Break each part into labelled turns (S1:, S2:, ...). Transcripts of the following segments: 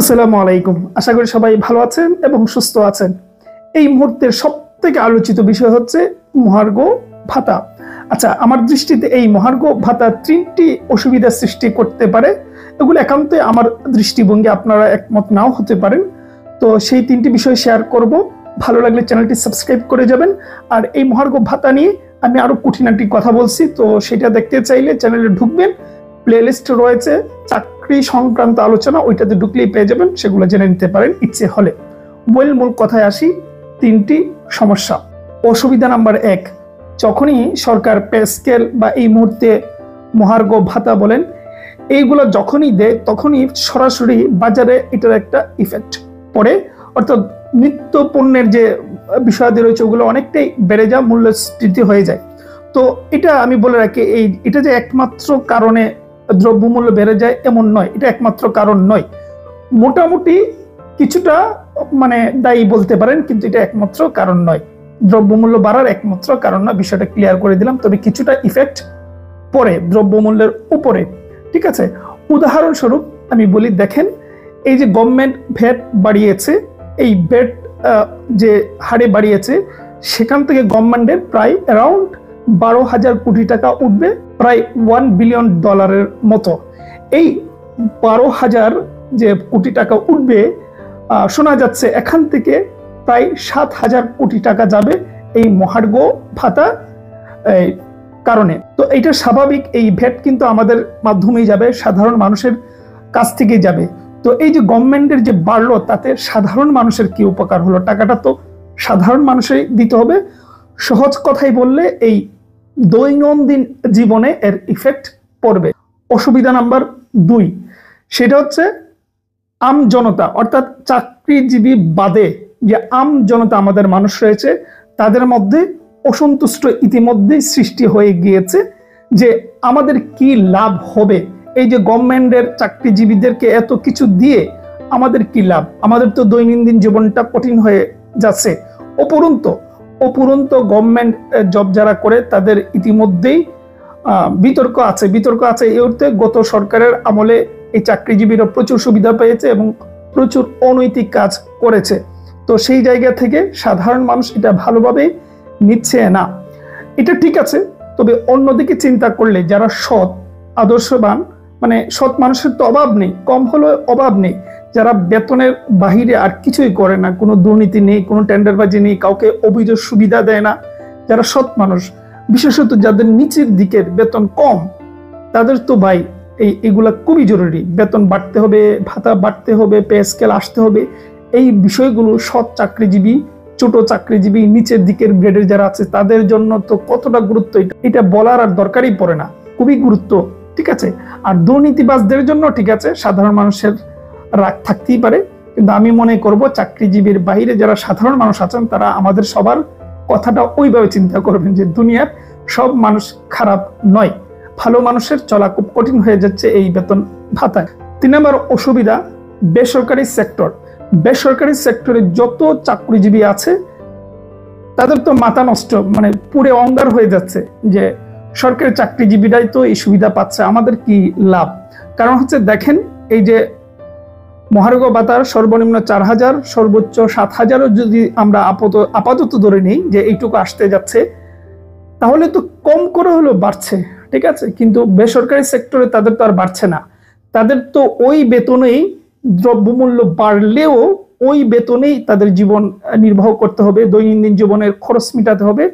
S1: আসসালামু আলাইকুম। আশা করি সবাই ভালো আছেন এবং সুস্থ আছেন। এই মুহূর্তের সবথেকে আলোচিত বিষয় হচ্ছে মহার্ঘ ভাতা। আচ্ছা, আমার দৃষ্টিতে এই মহার্ঘ ভাতা 3টি অসুবিধা সৃষ্টি করতে পারে। এগুলো একান্তই আমার দৃষ্টিভঙ্গি, আপনারা একমত নাও হতে পারেন। তো সেই 3টি বিষয় শেয়ার করব। ভালো লাগলে চ্যানেলটি সাবস্ক্রাইব করে যাবেন। আর এই মহার্ঘ ভাতা নিয়ে আমি আরো খুঁটিনাটি কথা বলছি, তো সেটা দেখতে চাইলে চ্যানেলে ঢুকবেন। প্লেলিস্ট রয়েছে চাকরি সংক্রান্ত আলোচনা, ওইটাতে ঢুকলেই পেয়ে যাবেন, সেগুলো জেনে নিতে পারেন ইচ্ছে হলে। মূল কথায় আসি। 3টি সমস্যা। অসুবিধা নাম্বার 1, যখনই সরকার পে স্কেল বা এই মুহূর্তে মহার্ঘ ভাতা বলেন, এইগুলো যখনই দেয় তখনই সরাসরি বাজারে এটার একটা ইফেক্ট পড়ে। অর্থাৎ নিত্য পণ্যের যে বিষয়াদি রয়েছে ওগুলো অনেকটাই বেড়ে যায়, মূল্যস্ফীতি হয়ে যায়। তো এটা আমি বলে রাখি, এটা যে একমাত্র কারণে দ্রব্যমূল্য বেড়ে যায় এমন নয়, এটা একমাত্র কারণ নয়। মোটামুটি কিছুটা দায়ী বলতে পারেন, কিন্তু এটা একমাত্র কারণ নয়। দ্রব্যমূল্য বাড়ার একমাত্র কারণ নয়, বিষয়টা ক্লিয়ার করে দিলাম। তবে কিছুটা ইফেক্ট পড়ে দ্রব্যমূল্যের উপরে, ঠিক আছে। উদাহরণস্বরূপ আমি বলি, দেখেন এই যে গভর্নমেন্ট ভ্যাট বাড়িয়েছে, এই ভ্যাট যে হারে বাড়িয়েছে সেখান থেকে গভর্নমেন্টের প্রায় অ্যারাউন্ড 12,000 কোটি টাকা উঠবে, প্রায় $1 বিলিয়ন মতো। এই 12,000 যে কোটি টাকা উঠবে, শোনা যাচ্ছে এখান থেকে প্রায় 7,000 কোটি টাকা যাবে এই মহার্ঘ ভাতা কারণে। তো এইটা স্বাভাবিক, এই ভ্যাট কিন্তু আমাদের মাধ্যমেই যাবে, সাধারণ মানুষের কাছ থেকেই যাবে। তো এই যে গভর্নমেন্টের যে বাড়লো, তাতে সাধারণ মানুষের কি উপকার হলো? টাকাটা তো সাধারণ মানুষই দিতে হবে। সহজ কথাই বললে এই দৈনন্দিন জীবনে এর ইফেক্ট পড়বে। অসুবিধা নাম্বার 2, সেটা হচ্ছে আম জনতা, অর্থাৎ চাকরিজীবী বাদে যে আম জনতা আমাদের মানুষ রয়েছে, তাদের মধ্যে অসন্তুষ্ট ইতিমধ্যেই সৃষ্টি হয়ে গিয়েছে যে আমাদের কি লাভ হবে, এই যে গভর্নমেন্টের চাকরিজীবীদেরকে এত কিছু দিয়ে আমাদের কি লাভ? আমাদের তো দৈনন্দিন জীবনটা কঠিন হয়ে যাচ্ছে। উপরন্ত গভর্নমেন্ট জব যারা করে তাদের ইতিমধ্যেই বিতর্ক আছে এই অর্থে গত সরকারের আমলে এই চাকরিজীবীরা প্রচুর সুবিধা পেয়েছে এবং প্রচুর অনৈতিক কাজ করেছে। তো সেই জায়গা থেকে সাধারণ মানুষ এটা ভালোভাবে নিচ্ছে না। এটা ঠিক আছে, তবে অন্যদিকে চিন্তা করলে যারা সৎ আদর্শবান, সৎ মানুষের তো অভাব নেই, কম হলেও অভাব নেই, যারা বেতনের বাহিরে আর কিছুই করে না, কোনো দুর্নীতি নেই, কোনো টেন্ডারবাজি নেই, কাউকে অবৈধ সুবিধা দেয় না, যারা সৎ মানুষ, বিশেষত যাদের নিচের দিকের বেতন কম, তাদের তো ভাই এইগুলা খুবই জরুরি। বেতন বাড়তে হবে, ভাতা বাড়তে হবে, পে স্কেল আসতে হবে। এই বিষয়গুলো সৎ চাকরিজীবী, ছোট চাকরিজীবী, নিচের দিকের গ্রেডের যারা আছে তাদের জন্য তো কতটা গুরুত্ব, এটা বলার আর দরকারই পড়ে না, খুবই গুরুত্ব, ঠিক আছে। আর দুর্নীতিবাজদের জন্য ঠিক আছে, সাধারণ মানুষের রাগ থাকতেই পারে, কিন্তু আমি মনে করব চাকরিজীবীর বাইরে যারা সাধারণ মানুষ আছেন তারা আমাদের সবার কথাটা ওইভাবে চিন্তা করবেন যে দুনিয়ার সব মানুষ খারাপ নয়, ভালো মানুষের চলা খুব কঠিন হয়ে যাচ্ছে এই বেতন ভাতায়। 3 নম্বর অসুবিধা, বেসরকারি সেক্টর। বেসরকারি সেক্টরে যত চাকরিজীবী আছে তাদের তো মাথা নষ্ট, পুরো অঙ্গার হয়ে যাচ্ছে যে সরকারি চাকরিজীবীরাই তো এই সুবিধা পাচ্ছে, আমাদের কি লাভ? কারণ হচ্ছে দেখেন, এই যে মহার্ঘ ভাতার সর্বনিম্ন 4,000, সর্বোচ্চ 7,000ও যদি আমরা আপাতত ধরে নিই যে এইটুকু আসতে যাচ্ছে, তাহলে তো কম করে হলেও বাড়ছে, ঠিক আছে। কিন্তু বেসরকারি সেক্টরে তাদের তো আর বাড়ছে না, তাদের তো ওই বেতনেই দ্রব্যমূল্য বাড়লেও ওই বেতনেই তাদের জীবন নির্বাহ করতে হবে, দৈনন্দিন জীবনের খরচ মেটাতে হবে।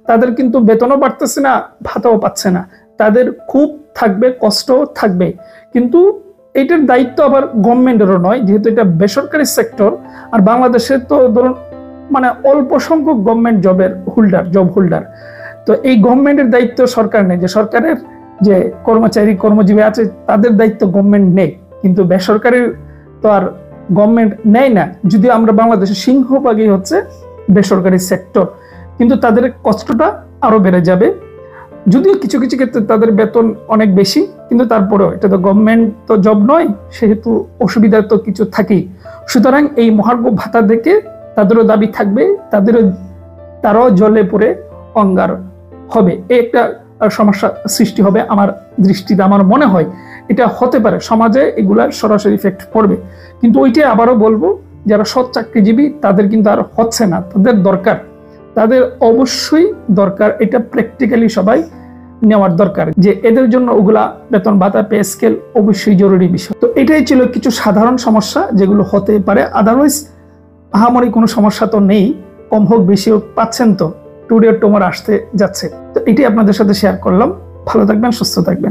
S1: তাদের কিন্তু বেতনও বাড়তেছে না, ভাতাও পাচ্ছে না, তাদের খুব থাকবে, কষ্ট থাকবে। কিন্তু এটার দায়িত্ব আবার গভর্নমেন্টেরও নয়, যেহেতু এটা বেসরকারি সেক্টর। আর বাংলাদেশে তো ধরুন অল্প সংখ্যক গভর্নমেন্ট জব হোল্ডার। তো এই গভর্নমেন্টের দায়িত্ব সরকার নেই, যে সরকারের যে কর্মজীবী আছে তাদের দায়িত্ব গভর্নমেন্ট নেই, কিন্তু বেসরকারি তো আর গভর্নমেন্ট নেয় না। যদি আমরা বাংলাদেশের সিংহভাগই হচ্ছে বেসরকারি সেক্টর, কিন্তু তাদের কষ্টটা আরো বেড়ে যাবে। যদিও কিছু কিছু ক্ষেত্রে তাদের বেতন অনেক বেশি, কিন্তু তারপরেও এটা তো গভর্নমেন্ট তো জব নয়, সেহেতু অসুবিধা তো কিছু থাকেই। সুতরাং এই মহার্ঘ ভাতা দেখে তাদেরও দাবি থাকবে, তারাও জলে পড়ে অঙ্গার হবে, এই একটা সমস্যা সৃষ্টি হবে আমার দৃষ্টিতে। আমার মনে হয় এটা হতে পারে, সমাজে এগুলার সরাসরি ইফেক্ট পড়বে, কিন্তু ওইটাই আবারও বলবো, যারা সৎ চাকরিজীবী তাদের কিন্তু আর হচ্ছে না, তাদের দরকার, তাদের অবশ্যই দরকার, এটা প্র্যাকটিক্যালি সবাই নেওয়ার দরকার, যে এদের জন্য ওগুলা বেতন ভাতা পে স্কেল অবশ্যই জরুরি বিষয়। তো এটাই ছিল কিছু সাধারণ সমস্যা যেগুলো হতে পারে, আদারওয়াইজ আহামরি কোনো সমস্যা তো নেই, কম হোক বেশি হোক পাচ্ছেন তো, টুডে টুমার আসতে যাচ্ছে। তো এটাই আপনাদের সাথে শেয়ার করলাম। ভালো থাকবেন, সুস্থ থাকবেন।